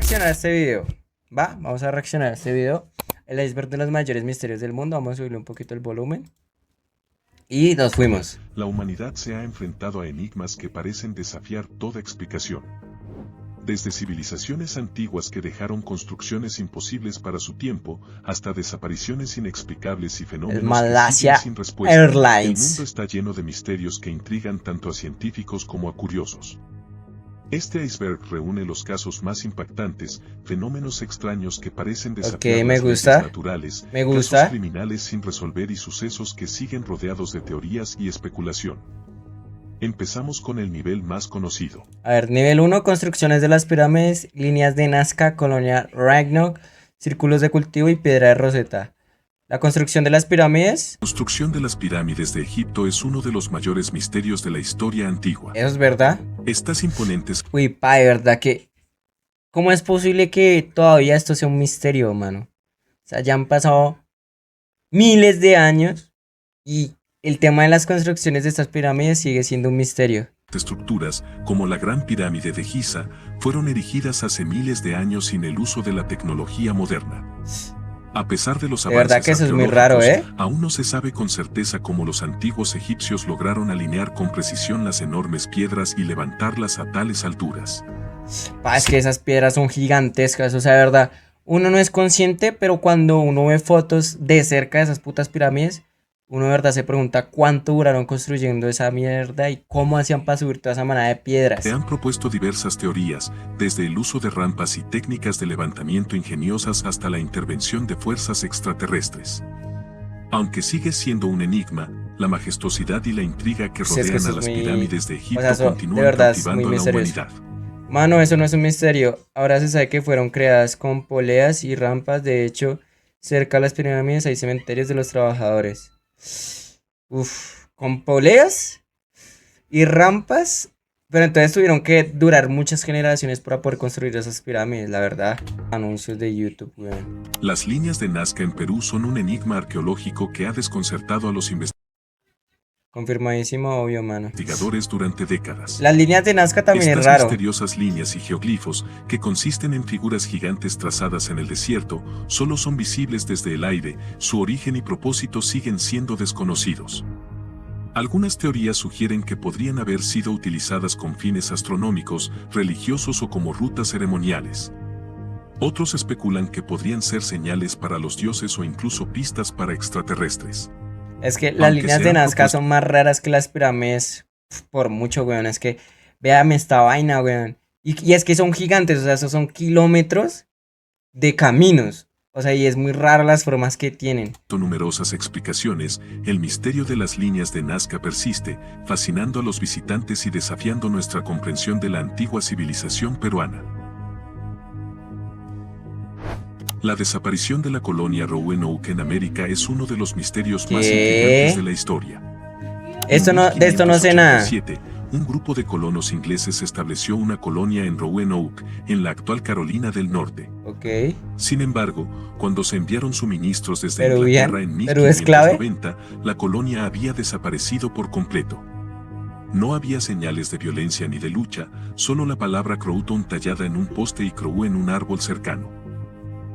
reaccionar a este video. Vamos a reaccionar a este video. El iceberg de los mayores misterios del mundo. Vamos a subirle un poquito el volumen. Y nos fuimos. La humanidad se ha enfrentado a enigmas que parecen desafiar toda explicación. Desde civilizaciones antiguas que dejaron construcciones imposibles para su tiempo, hasta desapariciones inexplicables y fenómenos Malaysia que siguen sin respuesta. Airlines. El mundo está lleno de misterios que intrigan tanto a científicos como a curiosos. Este iceberg reúne los casos más impactantes, fenómenos extraños que parecen desafiar me las gusta. leyes naturales, Me gusta. casos criminales sin resolver y sucesos que siguen rodeados de teorías y especulación. Empezamos con el nivel más conocido. A ver, nivel 1, construcciones de las pirámides, líneas de Nazca, colonia Ragnarok, círculos de cultivo y piedra de Rosetta. La construcción de las pirámides. La construcción de las pirámides de Egipto es uno de los mayores misterios de la historia antigua. Eso es verdad. Estas imponentes Uy, de verdad que... ¿Cómo es posible que todavía esto sea un misterio, mano? O sea, ya han pasado miles de años y el tema de las construcciones de estas pirámides sigue siendo un misterio. estructuras, como la Gran Pirámide de Giza, fueron erigidas hace miles de años sin el uso de la tecnología moderna. A pesar de los De verdad avances que eso es muy raro, aún no se sabe con certeza cómo los antiguos egipcios lograron alinear con precisión las enormes piedras y levantarlas a tales alturas. Es que esas piedras son gigantescas, o sea, de verdad, uno no es consciente, pero cuando uno ve fotos de cerca de esas putas pirámides, uno de verdad se pregunta cuánto duraron construyendo esa mierda y cómo hacían para subir toda esa manada de piedras. Se han propuesto diversas teorías, desde el uso de rampas y técnicas de levantamiento ingeniosas hasta la intervención de fuerzas extraterrestres. Aunque sigue siendo un enigma, la majestuosidad y la intriga que rodean a las pirámides de Egipto continúan cautivando a la humanidad. Mano, eso no es un misterio. Ahora se sabe que fueron creadas con poleas y rampas. De hecho, cerca de las pirámides hay cementerios de los trabajadores. Con poleas y rampas. Pero entonces tuvieron que durar muchas generaciones para poder construir esas pirámides, la verdad. Anuncios de YouTube, weón. Las líneas de Nazca en Perú son un enigma arqueológico que ha desconcertado a los Confirmadísimo, obvio, mano. investigadores durante décadas. Las líneas de Nazca también es raro. Estas misteriosas líneas y geoglifos, que consisten en figuras gigantes trazadas en el desierto, solo son visibles desde el aire, su origen y propósito siguen siendo desconocidos. Algunas teorías sugieren que podrían haber sido utilizadas con fines astronómicos, religiosos o como rutas ceremoniales. Otros especulan que podrían ser señales para los dioses o incluso pistas para extraterrestres. Es que las líneas de Nazca son más raras que las pirámides, por mucho, weón. Es que, véame esta vaina, weón. Y es que son gigantes, o sea, esos son kilómetros de caminos. O sea, y es muy raro las formas que tienen. Con numerosas explicaciones, el misterio de las líneas de Nazca persiste, fascinando a los visitantes y desafiando nuestra comprensión de la antigua civilización peruana. La desaparición de la colonia Roanoke en América es uno de los misterios más intrigantes de la historia. De esto no sé nada. Un grupo de colonos ingleses estableció una colonia en Roanoke, en la actual Carolina del Norte. Sin embargo, cuando se enviaron suministros desde Inglaterra en 1590, la colonia había desaparecido por completo. No había señales de violencia ni de lucha, solo la palabra Crowton tallada en un poste y Crow en un árbol cercano.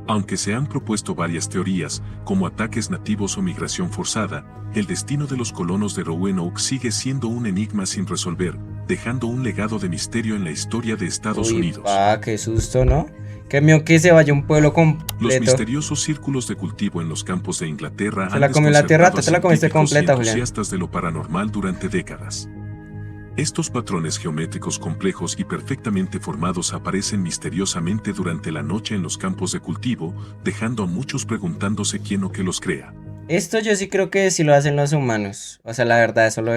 Aunque se han propuesto varias teorías, como ataques nativos o migración forzada, el destino de los colonos de Roanoke sigue siendo un enigma sin resolver, dejando un legado de misterio en la historia de Estados Unidos. Qué susto, ¿no? Qué mío que se vaya un pueblo completo. Los misteriosos círculos de cultivo en los campos de Inglaterra han desconcertado a científicos y entusiastas de lo paranormal durante décadas. Estos patrones geométricos complejos y perfectamente formados aparecen misteriosamente durante la noche en los campos de cultivo, dejando a muchos preguntándose quién o qué los crea. Esto yo sí creo que sí lo hacen los humanos. O sea, la verdad, eso lo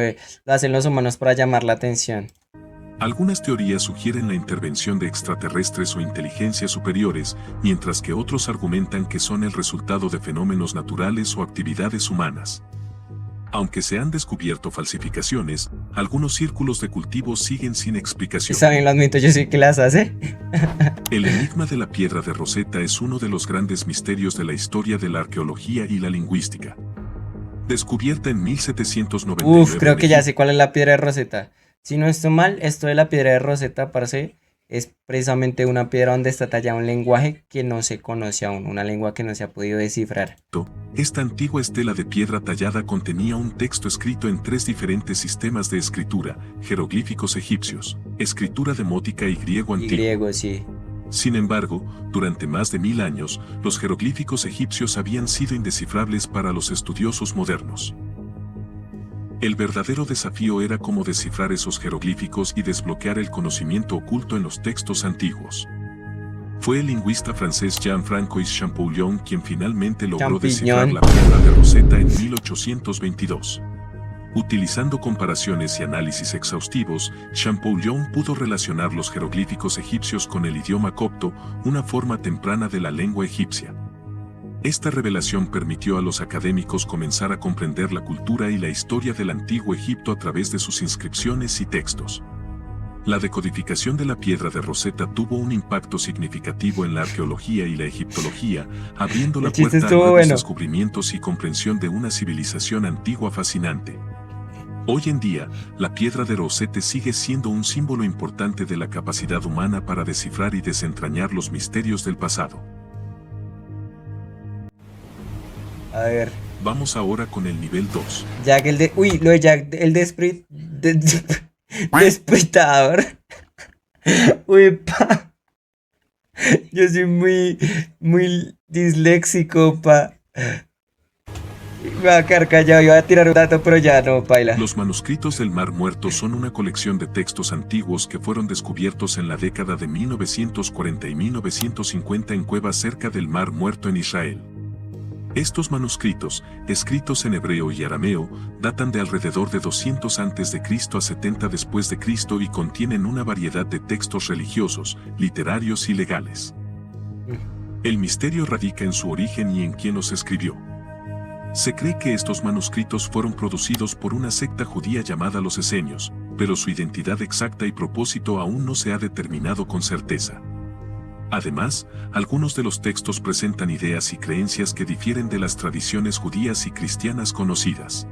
hacen los humanos para llamar la atención. Algunas teorías sugieren la intervención de extraterrestres o inteligencias superiores, mientras que otros argumentan que son el resultado de fenómenos naturales o actividades humanas. Aunque se han descubierto falsificaciones, algunos círculos de cultivo siguen sin explicación. ¿Saben los mitos? Yo sí que las hace. El enigma de la piedra de Rosetta es uno de los grandes misterios de la historia de la arqueología y la lingüística. Descubierta en 1799. Creo que ya sé cuál es la piedra de Rosetta. Si no estoy mal, esto de la piedra de Rosetta, parce, es precisamente una piedra donde está tallado un lenguaje que no se conoce aún, una lengua que no se ha podido descifrar. Esta antigua estela de piedra tallada contenía un texto escrito en 3 diferentes sistemas de escritura: jeroglíficos egipcios, escritura demótica y griego Y antiguo. griego, sí. Sin embargo, durante más de 1000 años, los jeroglíficos egipcios habían sido indescifrables para los estudiosos modernos. El verdadero desafío era cómo descifrar esos jeroglíficos y desbloquear el conocimiento oculto en los textos antiguos. Fue el lingüista francés Jean-Francois Champollion quien finalmente logró descifrar la piedra de Rosetta en 1822. Utilizando comparaciones y análisis exhaustivos, Champollion pudo relacionar los jeroglíficos egipcios con el idioma copto, una forma temprana de la lengua egipcia. Esta revelación permitió a los académicos comenzar a comprender la cultura y la historia del antiguo Egipto a través de sus inscripciones y textos. La decodificación de la piedra de Rosetta tuvo un impacto significativo en la arqueología y la egiptología, abriendo la puerta a nuevos descubrimientos y comprensión de una civilización antigua fascinante. Hoy en día, la piedra de Rosetta sigue siendo un símbolo importante de la capacidad humana para descifrar y desentrañar los misterios del pasado. A ver. Vamos ahora con el nivel 2. Jack el de... Uy, lo de Jack el despritador. Uy, pa. Yo soy muy disléxico, pa. Me va a quedar callado, iba a tirar un dato, pero ya no, paila. Los manuscritos del Mar Muerto son una colección de textos antiguos que fueron descubiertos en la década de 1940 y 1950 en cuevas cerca del Mar Muerto en Israel. Estos manuscritos, escritos en hebreo y arameo, datan de alrededor de 200 a.C. a 70 después de Cristo y contienen una variedad de textos religiosos, literarios y legales. El misterio radica en su origen y en quién los escribió. Se cree que estos manuscritos fueron producidos por una secta judía llamada los esenios, pero su identidad exacta y propósito aún no se ha determinado con certeza. Además, algunos de los textos presentan ideas y creencias que difieren de las tradiciones judías y cristianas conocidas.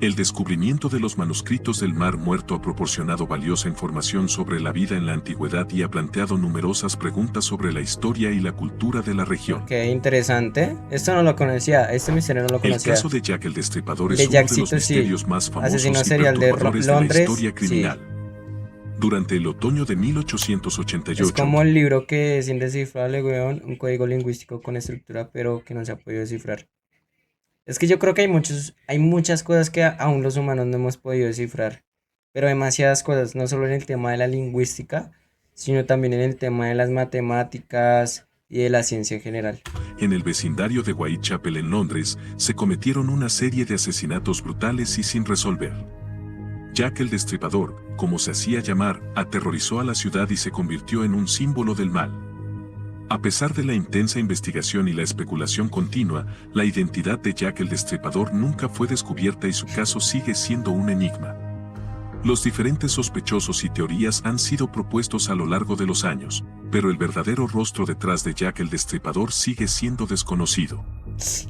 El descubrimiento de los manuscritos del Mar Muerto ha proporcionado valiosa información sobre la vida en la antigüedad y ha planteado numerosas preguntas sobre la historia y la cultura de la región. Qué interesante. Esto no lo conocía, este misterio no lo conocía. El caso de Jack el Destripador es uno de los misterios más famosos y perturbadores de la historia criminal. Sí. Durante el otoño de 1888. Es como el libro que es indescifrable, weón, un código lingüístico con estructura, pero que no se ha podido descifrar. Es que yo creo que hay muchas cosas que aún los humanos no hemos podido descifrar, pero demasiadas cosas, no solo en el tema de la lingüística, sino también en el tema de las matemáticas y de la ciencia en general. En el vecindario de Whitechapel en Londres, se cometieron una serie de asesinatos brutales y sin resolver. Jack el Destripador, como se hacía llamar, aterrorizó a la ciudad y se convirtió en un símbolo del mal. A pesar de la intensa investigación y la especulación continua, la identidad de Jack el Destripador nunca fue descubierta y su caso sigue siendo un enigma. Los diferentes sospechosos y teorías han sido propuestos a lo largo de los años, pero el verdadero rostro detrás de Jack el Destripador sigue siendo desconocido.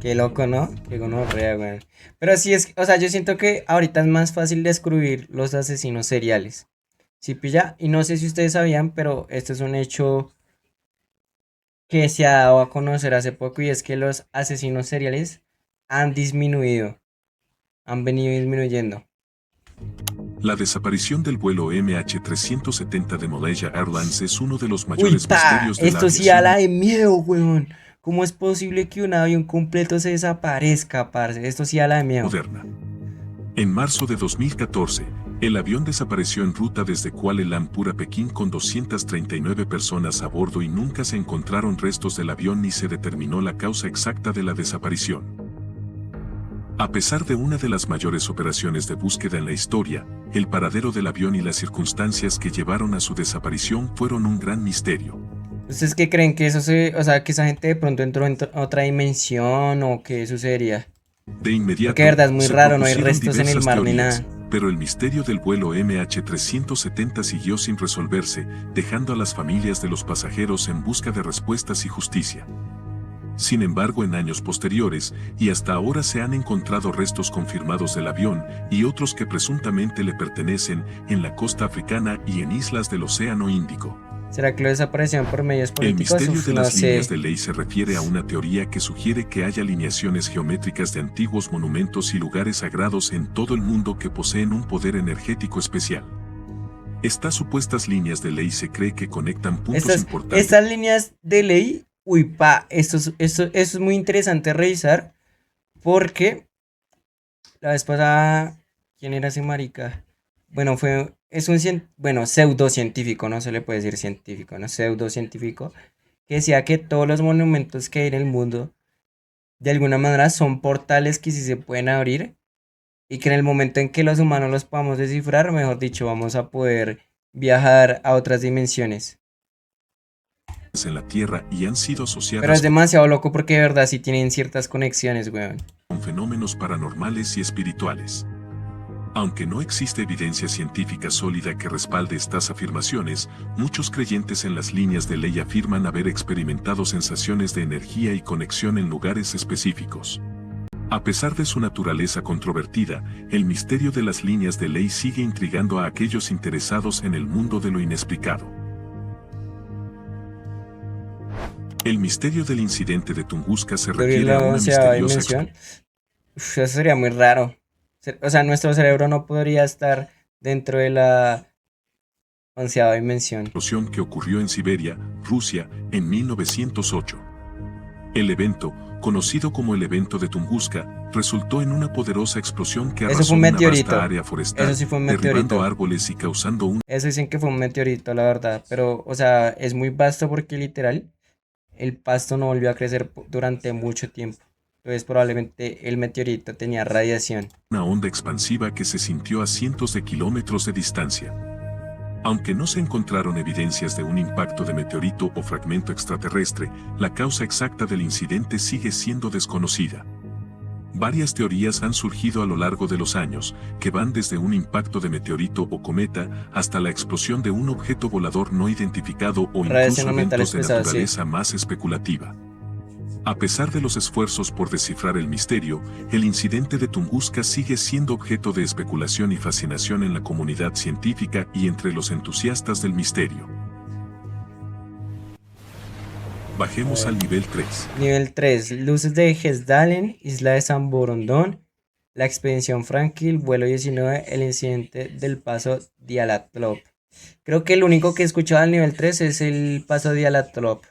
Qué loco, ¿no? Qué gonorrea, güey. Pero sí es, o sea, yo siento que ahorita es más fácil descubrir los asesinos seriales. ¿Sí pilla? Y no sé si ustedes sabían, pero este es un hecho que se ha dado a conocer hace poco y es que los asesinos seriales han disminuido. Han venido disminuyendo. La desaparición del vuelo MH370 de Malaysia Airlines es uno de los mayores misterios de la aviación. Esto sí habla de miedo, weón. ¿Cómo es posible que un avión completo se desaparezca, parce? Esto sí habla de miedo. Moderna. En marzo de 2014, el avión desapareció en ruta desde Kuala Lumpur a Pekín con 239 personas a bordo y nunca se encontraron restos del avión ni se determinó la causa exacta de la desaparición. A pesar de una de las mayores operaciones de búsqueda en la historia, el paradero del avión y las circunstancias que llevaron a su desaparición fueron un gran misterio. ¿Ustedes qué creen? ¿Que eso o sea, que esa gente de pronto entró en otra dimensión o qué sucedería? De inmediato, porque de verdad es muy raro, no hay restos en el mar ni nada. Pero el misterio del vuelo MH370 siguió sin resolverse, dejando a las familias de los pasajeros en busca de respuestas y justicia. Sin embargo, en años posteriores, y hasta ahora se han encontrado restos confirmados del avión y otros que presuntamente le pertenecen en la costa africana y en islas del Océano Índico. ¿Será que lo desaparecieron por medios políticos? El misterio de las líneas de ley se refiere a una teoría que sugiere que hay alineaciones geométricas de antiguos monumentos y lugares sagrados en todo el mundo que poseen un poder energético especial. Estas supuestas líneas de ley se cree que conectan puntos importantes. Estas líneas de ley, esto es muy interesante revisar, porque la vez pasada, ¿quién era ese marica? Bueno, es un pseudocientífico, no se le puede decir científico, no, pseudocientífico, que decía que todos los monumentos que hay en el mundo, de alguna manera, son portales que sí se pueden abrir, y que en el momento en que los humanos los podamos descifrar, mejor dicho, vamos a poder viajar a otras dimensiones. En la Tierra y han sido asociadas. Pero es demasiado loco porque de verdad sí tienen ciertas conexiones, weón. Con fenómenos paranormales y espirituales. Aunque no existe evidencia científica sólida que respalde estas afirmaciones, muchos creyentes en las líneas de ley afirman haber experimentado sensaciones de energía y conexión en lugares específicos. A pesar de su naturaleza controvertida, el misterio de las líneas de ley sigue intrigando a aquellos interesados en el mundo de lo inexplicado. El misterio del incidente de Tunguska se refiere a una misteriosa eso sería muy raro. O sea, nuestro cerebro no podría estar dentro de la 11ª dimensión. Explosión que ocurrió en Siberia, Rusia, en 1908. El evento, conocido como el evento de Tunguska, resultó en una poderosa explosión que arrasó una vasta área forestal, eso sí fue un meteorito, derribando árboles y causando un... Eso dicen que fue un meteorito, la verdad, pero, o sea, es muy vasto porque literal, el pasto no volvió a crecer durante mucho tiempo. Entonces probablemente el meteorito tenía radiación. Una onda expansiva que se sintió a cientos de kilómetros de distancia. Aunque no se encontraron evidencias de un impacto de meteorito o fragmento extraterrestre, la causa exacta del incidente sigue siendo desconocida. Varias teorías han surgido a lo largo de los años, que van desde un impacto de meteorito o cometa hasta la explosión de un objeto volador no identificado o incluso eventos de naturaleza más especulativa. A pesar de los esfuerzos por descifrar el misterio, el incidente de Tunguska sigue siendo objeto de especulación y fascinación en la comunidad científica y entre los entusiastas del misterio. Bajemos al nivel 3. Nivel 3. Luces de Hesdalen, Isla de San Borondón, la expedición Franklin, vuelo 19, el incidente del paso Dialatlov. Creo que el único que he escuchado al nivel 3 es el paso Dialatlov.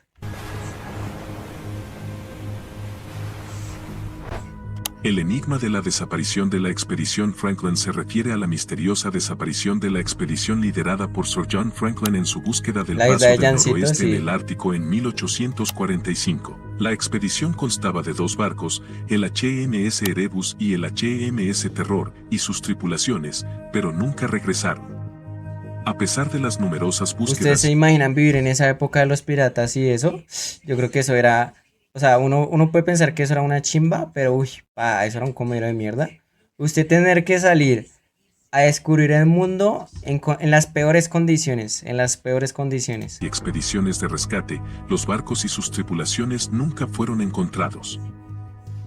El enigma de la desaparición de la expedición Franklin se refiere a la misteriosa desaparición de la expedición liderada por Sir John Franklin en su búsqueda del paso del noroeste en el Ártico en 1845. La expedición constaba de 2 barcos, el HMS Erebus y el HMS Terror, y sus tripulaciones, pero nunca regresaron. A pesar de las numerosas búsquedas... ¿Ustedes se imaginan vivir en esa época de los piratas y eso? Yo creo que eso era... O sea, uno puede pensar que eso era una chimba, pero eso era un comedero de mierda. Usted tener que salir a descubrir el mundo en las peores condiciones, Y expediciones de rescate, los barcos y sus tripulaciones nunca fueron encontrados.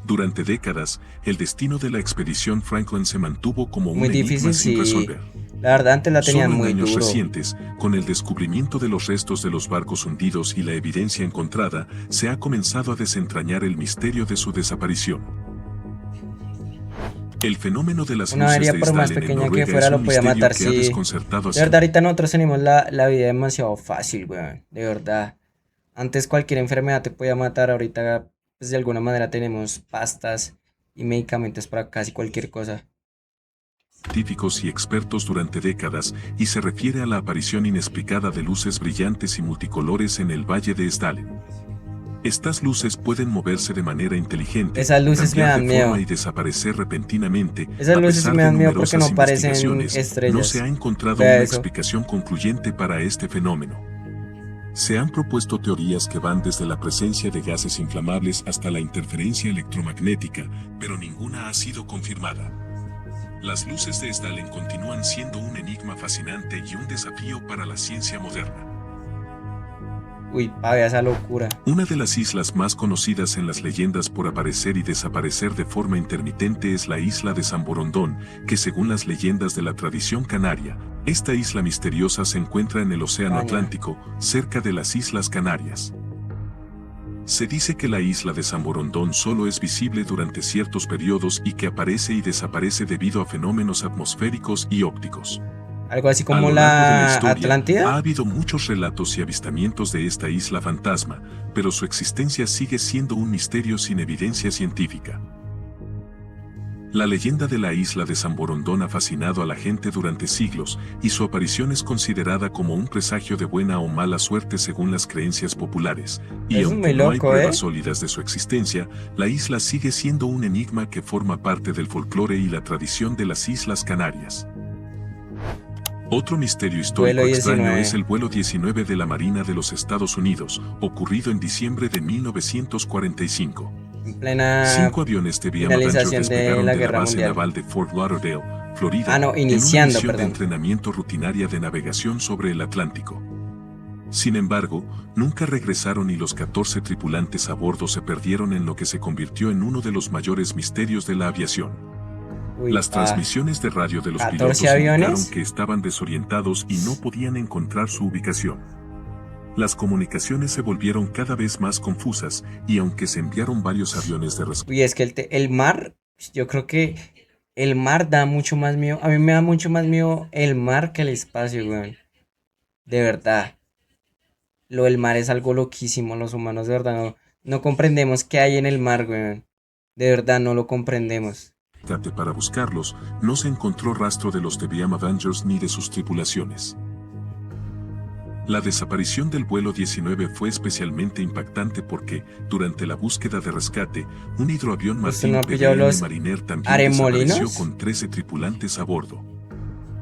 Durante décadas, el destino de la expedición Franklin se mantuvo como un enigma sin resolver. La verdad, antes la tenían muy duro. Solo en años recientes, con el descubrimiento de los restos de los barcos hundidos y la evidencia encontrada, se ha comenzado a desentrañar el misterio de su desaparición. El fenómeno de las luces de por más pequeña que fuera lo podía matar, sí. De verdad, ahorita nosotros tenemos la vida demasiado fácil, weón. De verdad. Antes cualquier enfermedad te podía matar, ahorita pues de alguna manera tenemos pastas y medicamentos para casi cualquier cosa. Científicos y expertos durante décadas, y se refiere a la aparición inexplicada de luces brillantes y multicolores en el Valle de Hesdalen. Estas luces pueden moverse de manera inteligente, esas luces me dan miedo y desaparecer repentinamente. Esas luces me dan miedo porque no parecen estrellas. No se ha encontrado una explicación concluyente para este fenómeno. Se han propuesto teorías que van desde la presencia de gases inflamables hasta la interferencia electromagnética, pero ninguna ha sido confirmada. Las luces de Hesdalen continúan siendo un enigma fascinante y un desafío para la ciencia moderna. Uy, vea esa locura. Una de las islas más conocidas en las leyendas por aparecer y desaparecer de forma intermitente es la isla de San Borondón, que según las leyendas de la tradición canaria, esta isla misteriosa se encuentra en el Océano Atlántico, cerca de las Islas Canarias. Se dice que la isla de San Borondón solo es visible durante ciertos periodos y que aparece y desaparece debido a fenómenos atmosféricos y ópticos. Algo así como la historia, Atlántida. Ha habido muchos relatos y avistamientos de esta isla fantasma, pero su existencia sigue siendo un misterio sin evidencia científica. La leyenda de la isla de San Borondón ha fascinado a la gente durante siglos, y su aparición es considerada como un presagio de buena o mala suerte según las creencias populares. Y aunque no hay pruebas sólidas de su existencia, la isla sigue siendo un enigma que forma parte del folclore y la tradición de las Islas Canarias. Otro misterio histórico extraño es el vuelo 19 de la Marina de los Estados Unidos, ocurrido en diciembre de 1945. En plena 5 aviones TBM Avenger despegaron de la base naval de Fort Lauderdale, Florida, iniciando, en una misión de entrenamiento rutinaria de navegación sobre el Atlántico. Sin embargo, nunca regresaron y los 14 tripulantes a bordo se perdieron en lo que se convirtió en uno de los mayores misterios de la aviación. Las transmisiones de radio de los pilotos indicaron que estaban desorientados y no podían encontrar su ubicación. Las comunicaciones se volvieron cada vez más confusas y aunque se enviaron varios aviones de rescate... Uy, es que el mar, yo creo que el mar da mucho más miedo. A mí me da mucho más miedo el mar que el espacio, weón. De verdad. Lo del mar es algo loquísimo. Los humanos de verdad no comprendemos qué hay en el mar, weón. De verdad no lo comprendemos. Para buscarlos, no se encontró rastro de los TBM Avengers ni de sus tripulaciones. La desaparición del vuelo 19 fue especialmente impactante porque, durante la búsqueda de rescate, un hidroavión Martin PBM Mariner también desapareció con 13 tripulantes a bordo.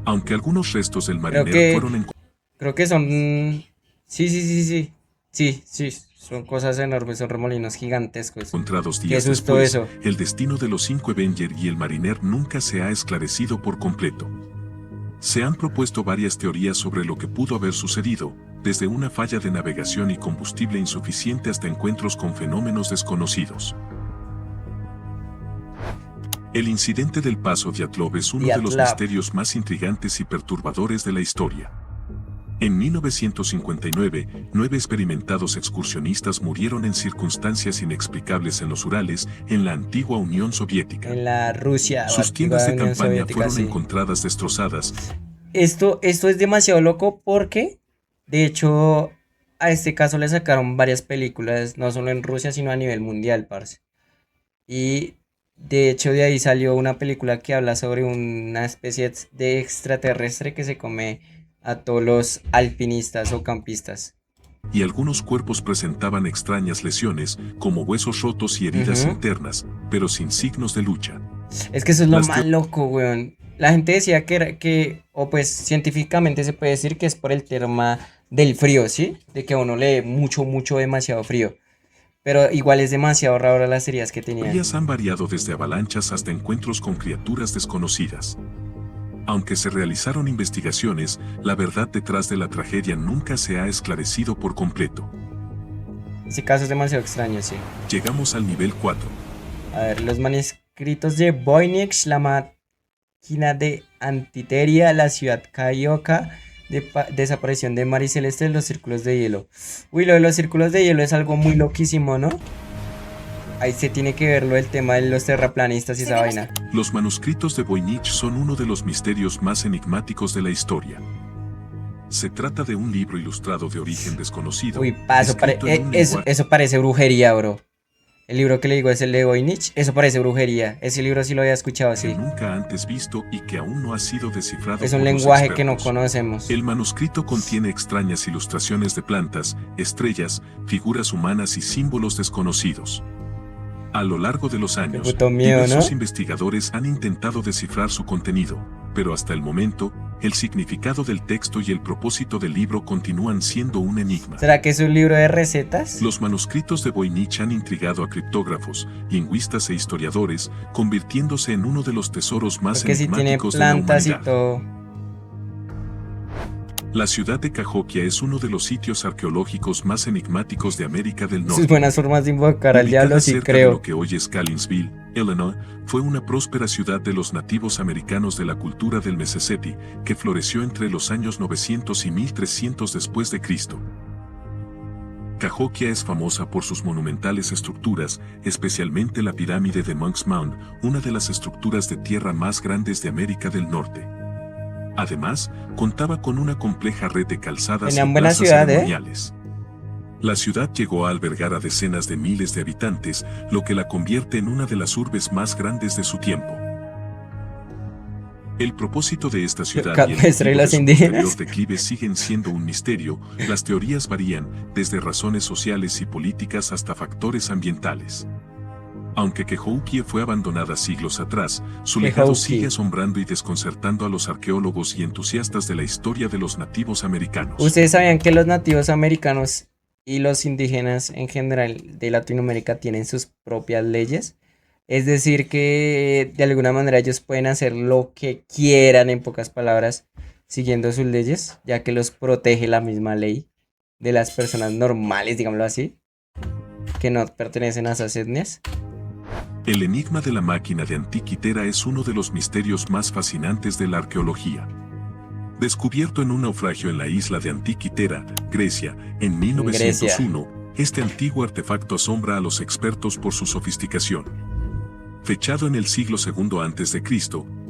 Aunque algunos restos del Mariner fueron encontrados... Creo que son... Sí. Son cosas enormes, son remolinos gigantescos. Encontrados días después, el destino de los 5 Avenger y el Mariner nunca se ha esclarecido por completo. Se han propuesto varias teorías sobre lo que pudo haber sucedido, desde una falla de navegación y combustible insuficiente hasta encuentros con fenómenos desconocidos. El incidente del Paso Dyatlov es uno de los misterios más intrigantes y perturbadores de la historia. En 1959, 9 experimentados excursionistas murieron en circunstancias inexplicables en los Urales, en la antigua Unión Soviética. En la Rusia. Sus tiendas de campaña fueron encontradas destrozadas. Esto es demasiado loco porque, de hecho, a este caso le sacaron varias películas, no solo en Rusia, sino a nivel mundial, parce. Y de hecho de ahí salió una película que habla sobre una especie de extraterrestre que se come a todos los alpinistas o campistas. Y algunos cuerpos presentaban extrañas lesiones, como huesos rotos y heridas internas, pero sin signos de lucha. Es que eso es lo más loco, weón. La gente decía pues científicamente se puede decir que es por el tema del frío, ¿sí? De que a uno le dé demasiado frío. Pero igual es demasiado raro las heridas que tenían. Las teorías han variado desde avalanchas hasta encuentros con criaturas desconocidas. Aunque se realizaron investigaciones, la verdad detrás de la tragedia nunca se ha esclarecido por completo. Ese caso es demasiado extraño, sí. Llegamos al nivel 4. A ver, los manuscritos de Voynich, la máquina de Antiteria, la ciudad Carioca, desaparición de Mar y Celeste, los círculos de hielo. Uy, lo de los círculos de hielo es algo muy loquísimo, ¿no? Ahí se tiene que verlo el tema de los terraplanistas y esa vaina. Los manuscritos de Voynich son uno de los misterios más enigmáticos de la historia. Se trata de un libro ilustrado de origen desconocido. Uy, eso parece brujería, bro. El libro que le digo es el de Voynich, eso parece brujería. Ese libro sí lo había escuchado así. Que nunca antes visto y que aún no ha sido descifrado. Es un lenguaje que no conocemos. El manuscrito contiene extrañas ilustraciones de plantas, estrellas, figuras humanas y símbolos desconocidos. A lo largo de los años, diversos investigadores han intentado descifrar su contenido, pero hasta el momento, el significado del texto y el propósito del libro continúan siendo un enigma. ¿Será que es un libro de recetas? Los manuscritos de Voynich han intrigado a criptógrafos, lingüistas e historiadores, convirtiéndose en uno de los tesoros más enigmáticos de la humanidad. Y todo. La ciudad de Cahokia es uno de los sitios arqueológicos más enigmáticos de América del Norte. Sus buenas formas de invocar al diablo, sí cerca creo. de lo que hoy es Collinsville, Illinois, fue una próspera ciudad de los nativos americanos de la cultura del Mississippi, que floreció entre los años 900 y 1300 después de Cristo. Cahokia es famosa por sus monumentales estructuras, especialmente la pirámide de Monk's Mound, una de las estructuras de tierra más grandes de América del Norte. Además, contaba con una compleja red de calzadas y plazas ceremoniales. La ciudad llegó a albergar a decenas de miles de habitantes, lo que la convierte en una de las urbes más grandes de su tiempo. El propósito de esta ciudad y el motivo de su posterior declive siguen siendo un misterio. Las teorías varían, desde razones sociales y políticas hasta factores ambientales. Aunque Cahokia fue abandonada siglos atrás, su legado sigue asombrando y desconcertando a los arqueólogos y entusiastas de la historia de los nativos americanos. ¿Ustedes sabían que los nativos americanos y los indígenas en general de Latinoamérica tienen sus propias leyes? Es decir, que de alguna manera ellos pueden hacer lo que quieran, en pocas palabras, siguiendo sus leyes, ya que los protege la misma ley de las personas normales, digámoslo así, que no pertenecen a esas etnias. El enigma de la máquina de Antiquitera es uno de los misterios más fascinantes de la arqueología. Descubierto en un naufragio en la isla de Antiquitera, Grecia, en 1901, este antiguo artefacto asombra a los expertos por su sofisticación. Fechado en el siglo II a.C.,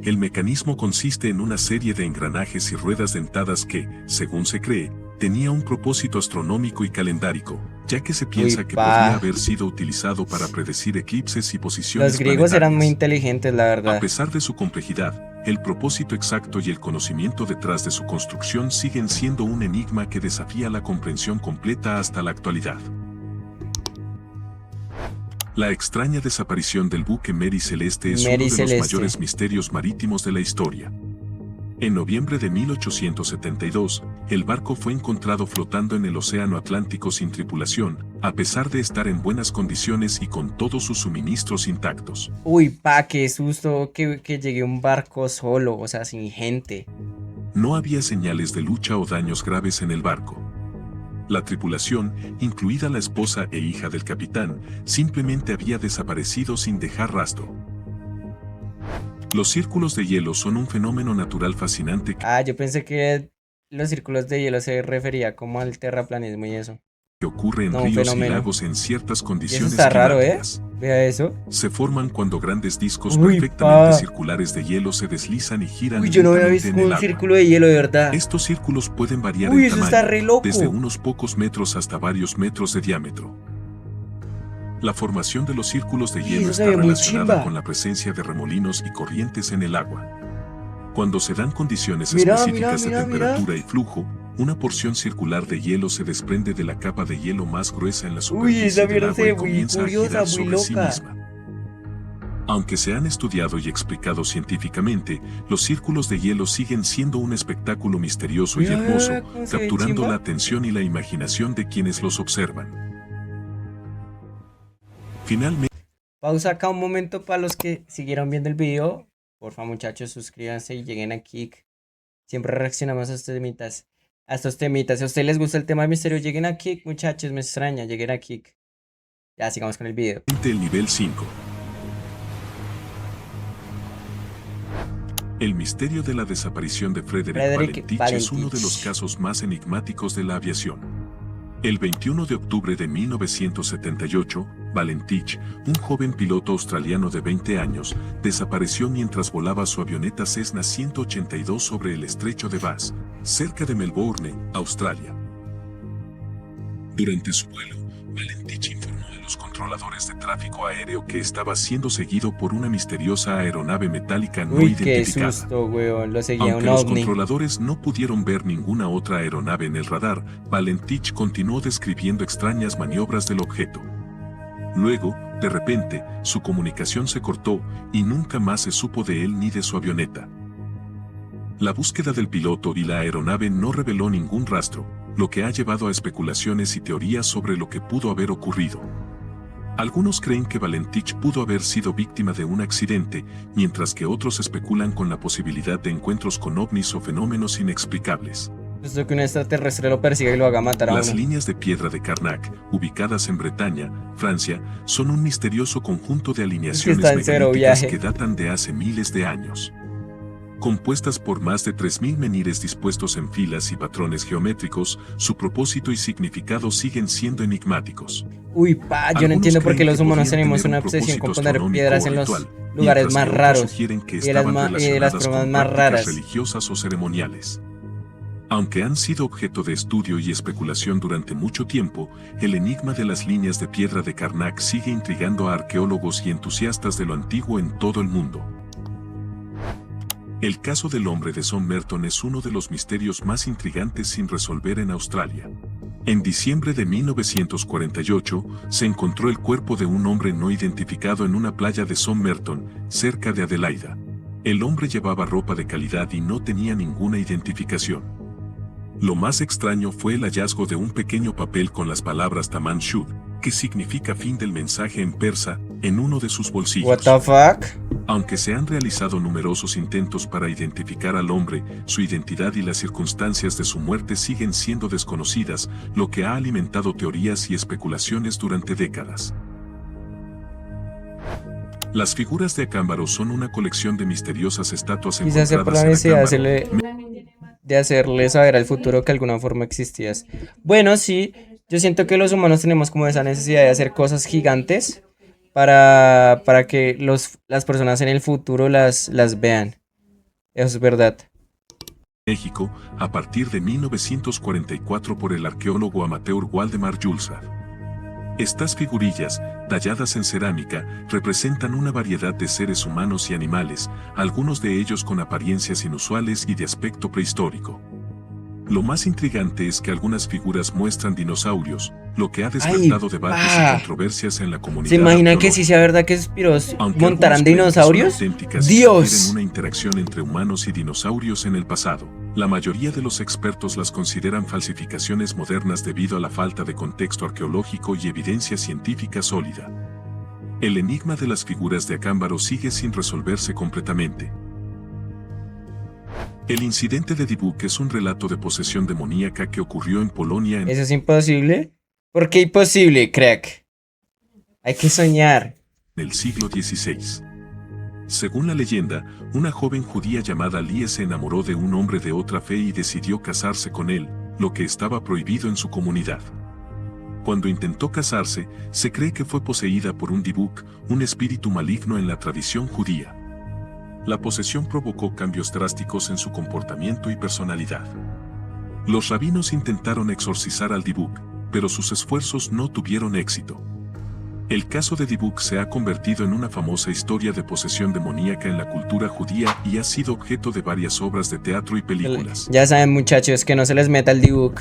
el mecanismo consiste en una serie de engranajes y ruedas dentadas que, según se cree, tenía un propósito astronómico y calendárico, ya que se piensa que podría haber sido utilizado para predecir eclipses y posiciones Los griegos eran muy inteligentes, la verdad. A pesar de su complejidad, el propósito exacto y el conocimiento detrás de su construcción siguen siendo un enigma que desafía la comprensión completa hasta la actualidad. La extraña desaparición del buque Mary Celeste es uno de los mayores misterios marítimos de la historia. En noviembre de 1872, el barco fue encontrado flotando en el Océano Atlántico sin tripulación, a pesar de estar en buenas condiciones y con todos sus suministros intactos. Uy, qué susto que llegue un barco solo, o sea, sin gente. No había señales de lucha o daños graves en el barco. La tripulación, incluida la esposa e hija del capitán, simplemente había desaparecido sin dejar rastro. Los círculos de hielo son un fenómeno natural fascinante yo pensé que los círculos de hielo se refería como al terraplanismo y eso. Que ocurre en ríos y lagos en ciertas condiciones está climáticas. Raro, Vea eso. Se forman cuando grandes discos perfectamente circulares de hielo se deslizan y giran. Yo no había visto un círculo de hielo de verdad. Estos círculos pueden variar en tamaño, desde unos pocos metros hasta varios metros de diámetro. La formación de los círculos de hielo está relacionada con la presencia de remolinos y corrientes en el agua. Cuando se dan condiciones específicas de temperatura y flujo, una porción circular de hielo se desprende de la capa de hielo más gruesa en la superficie del agua y comienza a girar sobre sí misma. Aunque se han estudiado y explicado científicamente, los círculos de hielo siguen siendo un espectáculo misterioso y hermoso, capturando la atención y la imaginación de quienes los observan. Finalmente... Pausa acá un momento para los que siguieron viendo el video. Porfa, muchachos, suscríbanse y lleguen a Kik. Siempre reaccionamos a estos temitas. Si a ustedes les gusta el tema de misterio, lleguen a Kik, muchachos. Me extraña, lleguen a Kik. Ya, sigamos con el video. El nivel 5. El misterio de la desaparición de Frederick Valentich es uno de los casos más enigmáticos de la aviación. El 21 de octubre de 1978, Valentich, un joven piloto australiano de 20 años, desapareció mientras volaba su avioneta Cessna 182 sobre el estrecho de Bass, cerca de Melbourne, Australia. Durante su vuelo, Valentich informó a los controladores de tráfico aéreo que estaba siendo seguido por una misteriosa aeronave metálica no identificada. Qué susto, weón. Lo seguía Aunque un los ovni. controladores no pudieron ver ninguna otra aeronave en el radar, Valentich continuó describiendo extrañas maniobras del objeto. Luego, de repente, su comunicación se cortó y nunca más se supo de él ni de su avioneta. La búsqueda del piloto y la aeronave no reveló ningún rastro, lo que ha llevado a especulaciones y teorías sobre lo que pudo haber ocurrido. Algunos creen que Valentich pudo haber sido víctima de un accidente, mientras que otros especulan con la posibilidad de encuentros con ovnis o fenómenos inexplicables. Esto que un extraterrestre lo persiga y lo haga matar a uno. Las líneas de piedra de Karnak, ubicadas en Bretaña, Francia, son un misterioso conjunto de alineaciones megalíticas que datan de hace miles de años. Compuestas por más de 3000 menhires dispuestos en filas y patrones geométricos, su propósito y significado siguen siendo enigmáticos. Uy, yo no entiendo por qué los humanos tenemos una obsesión con poner piedras en los lugares más raros y de las formas más raras. Religiosas o ceremoniales. Aunque han sido objeto de estudio y especulación durante mucho tiempo, el enigma de las líneas de piedra de Karnak sigue intrigando a arqueólogos y entusiastas de lo antiguo en todo el mundo. El caso del hombre de Somerton es uno de los misterios más intrigantes sin resolver en Australia. En diciembre de 1948, se encontró el cuerpo de un hombre no identificado en una playa de Somerton, cerca de Adelaida. El hombre llevaba ropa de calidad y no tenía ninguna identificación. Lo más extraño fue el hallazgo de un pequeño papel con las palabras Tamam Shud, que significa fin del mensaje en persa, en uno de sus bolsillos. What the fuck? Aunque se han realizado numerosos intentos para identificar al hombre, su identidad y las circunstancias de su muerte siguen siendo desconocidas, lo que ha alimentado teorías y especulaciones durante décadas. Las figuras de Acámbaro son una colección de misteriosas estatuas encontradas en Acámbaro. De hacerle saber al futuro que de alguna forma existías. Bueno, sí, yo siento que los humanos tenemos como esa necesidad de hacer cosas gigantes para que las personas en el futuro las vean. Eso es verdad. México, a partir de 1944 por el arqueólogo amateur Waldemar Julsad. Estas figurillas, talladas en cerámica, representan una variedad de seres humanos y animales, algunos de ellos con apariencias inusuales y de aspecto prehistórico. Lo más intrigante es que algunas figuras muestran dinosaurios, lo que ha despertado debates y controversias en la comunidad. ¿Se imaginan que sí sea verdad que esos piros montarán dinosaurios? ¡Dios! Sugieren una interacción entre humanos y dinosaurios en el pasado. La mayoría de los expertos las consideran falsificaciones modernas debido a la falta de contexto arqueológico y evidencia científica sólida. El enigma de las figuras de Acámbaro sigue sin resolverse completamente. El incidente de Dybbuk es un relato de posesión demoníaca que ocurrió en Polonia en... ¿Eso es imposible? ¿Por qué imposible, crack? Hay que soñar. En el siglo XVI. Según la leyenda, una joven judía llamada Lie se enamoró de un hombre de otra fe y decidió casarse con él, lo que estaba prohibido en su comunidad. Cuando intentó casarse, se cree que fue poseída por un Dybbuk, un espíritu maligno en la tradición judía. La posesión provocó cambios drásticos en su comportamiento y personalidad. Los rabinos intentaron exorcizar al Dybbuk, pero sus esfuerzos no tuvieron éxito. El caso de Dybbuk se ha convertido en una famosa historia de posesión demoníaca en la cultura judía y ha sido objeto de varias obras de teatro y películas. Ya saben, muchachos, que no se les meta el Dybbuk.